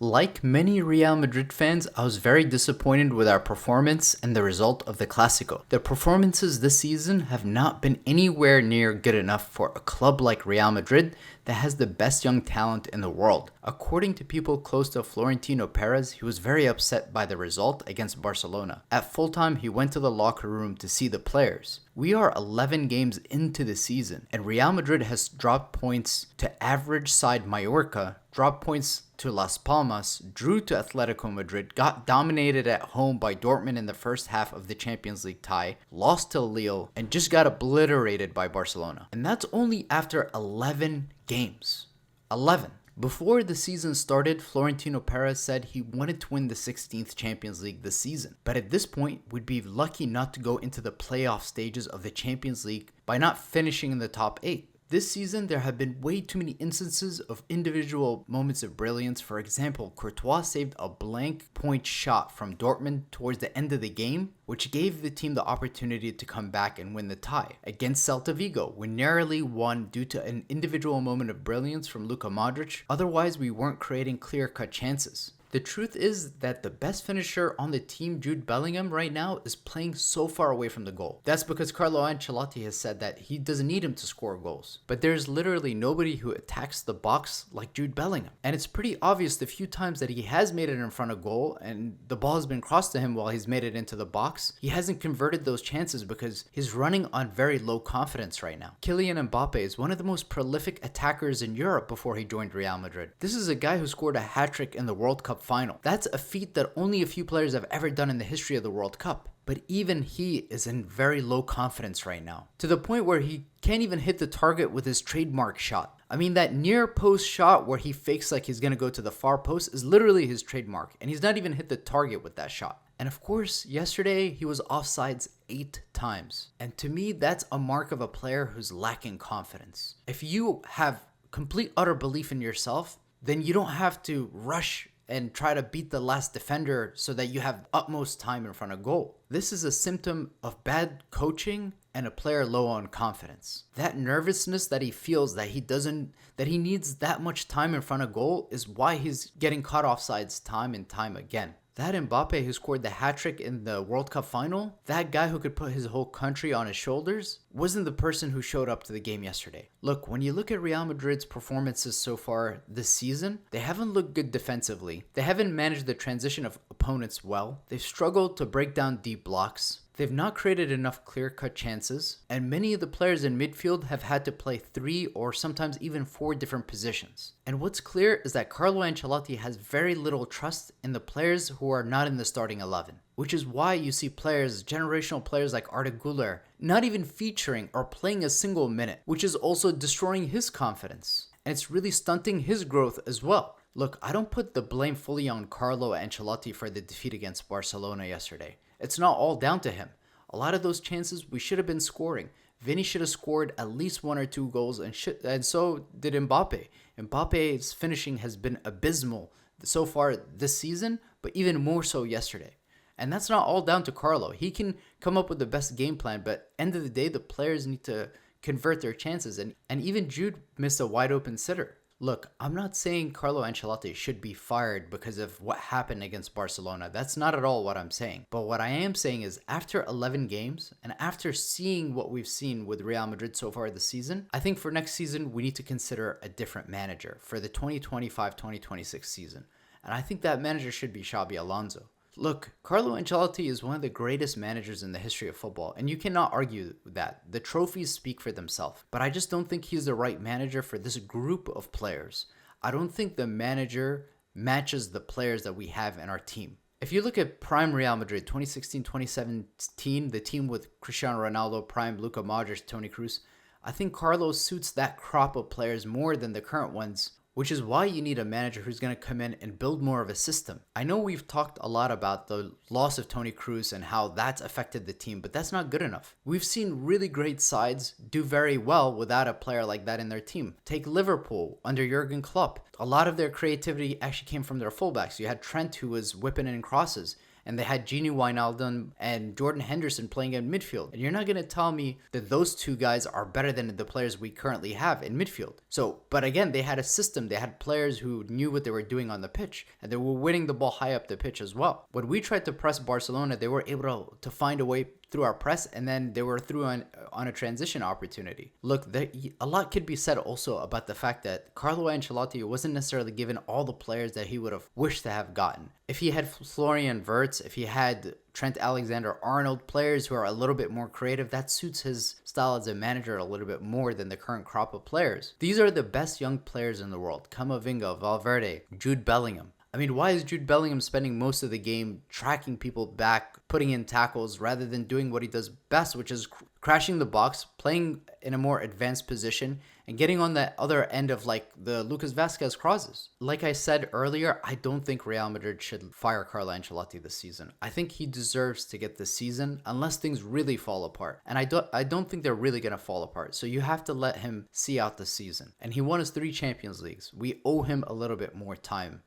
Like many Real Madrid fans, I was very disappointed with our performance and the result of the Clásico. The performances this season have not been anywhere near good enough for a club like Real Madrid that has the best young talent in the world. According to people close to Florentino Pérez, he was very upset by the result against Barcelona. At full time, he went to the locker room to see the players. We are 11 games into the season, and Real Madrid has dropped points to average side Mallorca, dropped points to Las Palmas, drew to Atletico Madrid, got dominated at home by Dortmund in the first half of the Champions League tie, lost to Lille, and just got obliterated by Barcelona. And that's only after 11 games. 11. Before the season started, Florentino Pérez said he wanted to win the 16th Champions League this season. But at this point, we'd be lucky not to go into the playoff stages of the Champions League by not finishing in the top 8. This season, there have been way too many instances of individual moments of brilliance. For example, Courtois saved a blank point shot from Dortmund towards the end of the game, which gave the team the opportunity to come back and win the tie. Against Celta Vigo, we narrowly won due to an individual moment of brilliance from Luka Modrić. Otherwise, we weren't creating clear-cut chances. The truth is that the best finisher on the team, Jude Bellingham, right now is playing so far away from the goal. That's because Carlo Ancelotti has said that he doesn't need him to score goals. But there's literally nobody who attacks the box like Jude Bellingham. And it's pretty obvious the few times that he has made it in front of goal and the ball has been crossed to him while he's made it into the box, he hasn't converted those chances because he's running on very low confidence right now. Kylian Mbappé is one of the most prolific attackers in Europe before he joined Real Madrid. This is a guy who scored a hat-trick in the World Cup final. That's a feat that only a few players have ever done in the history of the World Cup. But even he is in very low confidence right now, to the point where he can't even hit the target with his trademark shot. I mean, that near post shot where he fakes like he's going to go to the far post is literally his trademark, and he's not even hit the target with that shot. And of course, yesterday he was offsides 8 times. And to me, that's a mark of a player who's lacking confidence. If you have complete utter belief in yourself, then you don't have to rush and try to beat the last defender so that you have utmost time in front of goal. This is a symptom of bad coaching and a player low on confidence. That nervousness that he feels that he needs that much time in front of goal is why he's getting caught offsides time and time again. That Mbappé who scored the hat-trick in the World Cup final, that guy who could put his whole country on his shoulders, wasn't the person who showed up to the game yesterday. Look, when you look at Real Madrid's performances so far this season, they haven't looked good defensively. They haven't managed the transition of opponents well. They've struggled to break down deep blocks. They've not created enough clear-cut chances, and many of the players in midfield have had to play 3 or sometimes even 4 different positions. And what's clear is that Carlo Ancelotti has very little trust in the players who are not in the starting 11, which is why you see players, generational players like Arda Güler, not even featuring or playing a single minute, which is also destroying his confidence. And it's really stunting his growth as well. Look, I don't put the blame fully on Carlo Ancelotti for the defeat against Barcelona yesterday. It's not all down to him. A lot of those chances we should have been scoring. Vinny should have scored at least 1 or 2 goals, and so did Mbappé. Mbappe's finishing has been abysmal so far this season, but even more so yesterday. And that's not all down to Carlo. He can come up with the best game plan, but end of the day, the players need to convert their chances. And even Jude missed a wide open sitter. Look, I'm not saying Carlo Ancelotti should be fired because of what happened against Barcelona. That's not at all what I'm saying. But what I am saying is after 11 games and after seeing what we've seen with Real Madrid so far this season, I think for next season we need to consider a different manager for the 2025-2026 season. And I think that manager should be Xabi Alonso. Look, Carlo Ancelotti is one of the greatest managers in the history of football, and you cannot argue that. The trophies speak for themselves, but I just don't think he's the right manager for this group of players. I don't think the manager matches the players that we have in our team. If you look at prime Real Madrid, 2016-2017, the team with Cristiano Ronaldo, prime Luka Modrić, Toni Kroos, I think Carlo suits that crop of players more than the current ones, which is why you need a manager who's going to come in and build more of a system. I know we've talked a lot about the loss of Toni Kroos and how that's affected the team, but that's not good enough. We've seen really great sides do very well without a player like that in their team. Take Liverpool under Jurgen Klopp. A lot of their creativity actually came from their fullbacks. You had Trent, who was whipping in crosses, and they had Gini Wijnaldum and Jordan Henderson playing in midfield. And you're not going to tell me that those two guys are better than the players we currently have in midfield. So, but again, they had a system. They had players who knew what they were doing on the pitch, and they were winning the ball high up the pitch as well. When we tried to press Barcelona, they were able to find a way through our press, and then they were through on a transition opportunity. Look, a lot could be said also about the fact that Carlo Ancelotti wasn't necessarily given all the players that he would have wished to have gotten. If he had Florian Wirtz, if he had Trent Alexander-Arnold, players who are a little bit more creative, that suits his style as a manager a little bit more than the current crop of players. These are the best young players in the world. Camavinga, Valverde, Jude Bellingham. I mean, why is Jude Bellingham spending most of the game tracking people back, putting in tackles, rather than doing what he does best, which is crashing the box, playing in a more advanced position, and getting on the other end of like the Lucas Vazquez crosses? Like I said earlier, I don't think Real Madrid should fire Carlo Ancelotti this season. I think he deserves to get the season unless things really fall apart. And I don't think they're really going to fall apart. So you have to let him see out the season. And he won his 3 Champions Leagues. We owe him a little bit more time.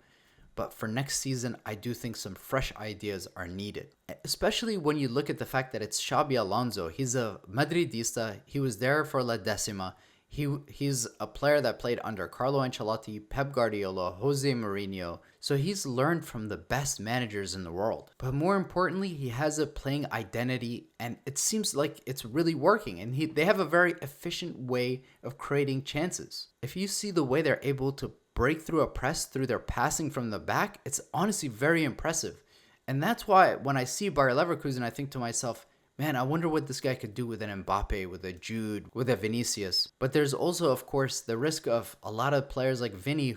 But for next season, I do think some fresh ideas are needed. Especially when you look at the fact that it's Xabi Alonso. He's a Madridista. He was there for La Decima. He's a player that played under Carlo Ancelotti, Pep Guardiola, Jose Mourinho. So he's learned from the best managers in the world. But more importantly, he has a playing identity, and it seems like it's really working. And they have a very efficient way of creating chances. If you see the way they're able to break through a press through their passing from the back, it's honestly very impressive. And that's why when I see Bayer Leverkusen, I think to myself, man, I wonder what this guy could do with an Mbappé, with a Jude, with a Vinicius. But there's also, of course, the risk of a lot of players like Vinny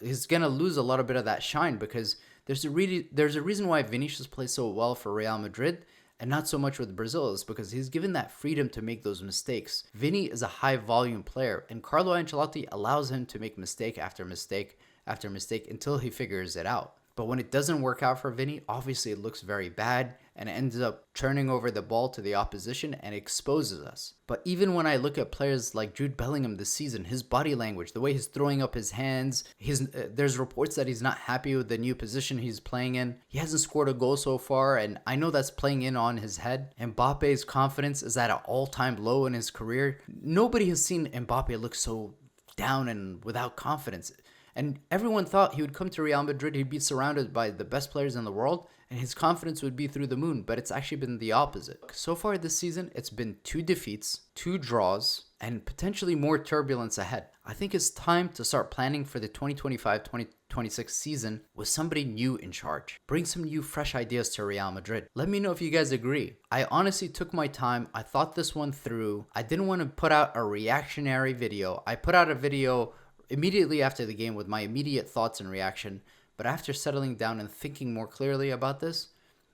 he's going to lose a little bit of that shine, because there's a reason why Vinicius plays so well for Real Madrid and not so much with Brazil, is because he's given that freedom to make those mistakes. Vinny is a high volume player, and Carlo Ancelotti allows him to make mistake after mistake after mistake until he figures it out. But when it doesn't work out for Vinny, obviously it looks very bad and it ends up turning over the ball to the opposition and exposes us. But even when I look at players like Jude Bellingham this season, his body language, the way he's throwing up his hands, there's reports that he's not happy with the new position he's playing in. He hasn't scored a goal so far, and I know that's playing in on his head. Mbappe's confidence is at an all-time low in his career. Nobody has seen Mbappe look so down and without confidence. And everyone thought he would come to Real Madrid, he'd be surrounded by the best players in the world, and his confidence would be through the moon, but it's actually been the opposite. So far this season, it's been 2 defeats, 2 draws, and potentially more turbulence ahead. I think it's time to start planning for the 2025-2026 season with somebody new in charge. Bring some new fresh ideas to Real Madrid. Let me know if you guys agree. I honestly took my time. I thought this one through. I didn't want to put out a reactionary video. I put out a video immediately after the game with my immediate thoughts and reaction, but after settling down and thinking more clearly about this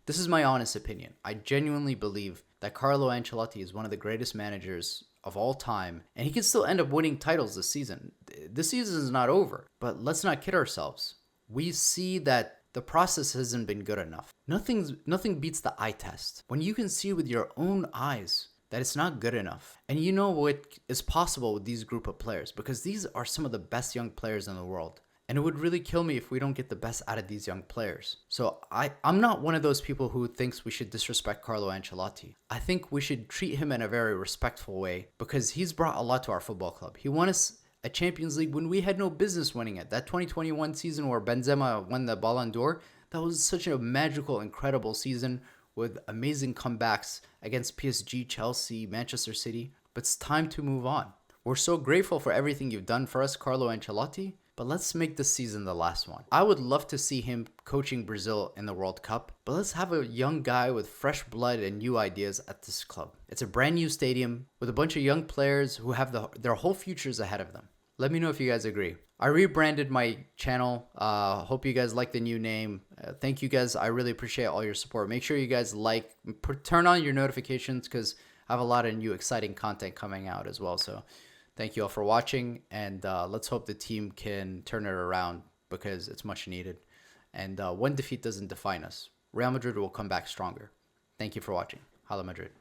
is my honest opinion. I genuinely believe that Carlo Ancelotti is one of the greatest managers of all time, and he can still end up winning titles this season. This season is not over, but let's not kid ourselves. We see that the process hasn't been good enough. Nothing beats the eye test. When you can see with your own eyes that it's not good enough. And you know what is possible with these group of players, because these are some of the best young players in the world. And it would really kill me if we don't get the best out of these young players. So I'm not one of those people who thinks we should disrespect Carlo Ancelotti. I think we should treat him in a very respectful way, because he's brought a lot to our football club. He won us a Champions League when we had no business winning it. That 2021 season where Benzema won the Ballon d'Or, that was such a magical, incredible season with amazing comebacks against PSG, Chelsea, Manchester City. But it's time to move on. We're so grateful for everything you've done for us, Carlo Ancelotti, but let's make this season the last one. I would love to see him coaching Brazil in the World Cup, but let's have a young guy with fresh blood and new ideas at this club. It's a brand new stadium with a bunch of young players who have their whole futures ahead of them. Let me know if you guys agree. I rebranded my channel. Hope you guys like the new name. Thank you guys. I really appreciate all your support. Make sure you guys turn on your notifications, because I have a lot of new exciting content coming out as well. So thank you all for watching, and let's hope the team can turn it around, because it's much needed. And one defeat doesn't define us. Real Madrid will come back stronger. Thank you for watching. Hala Madrid.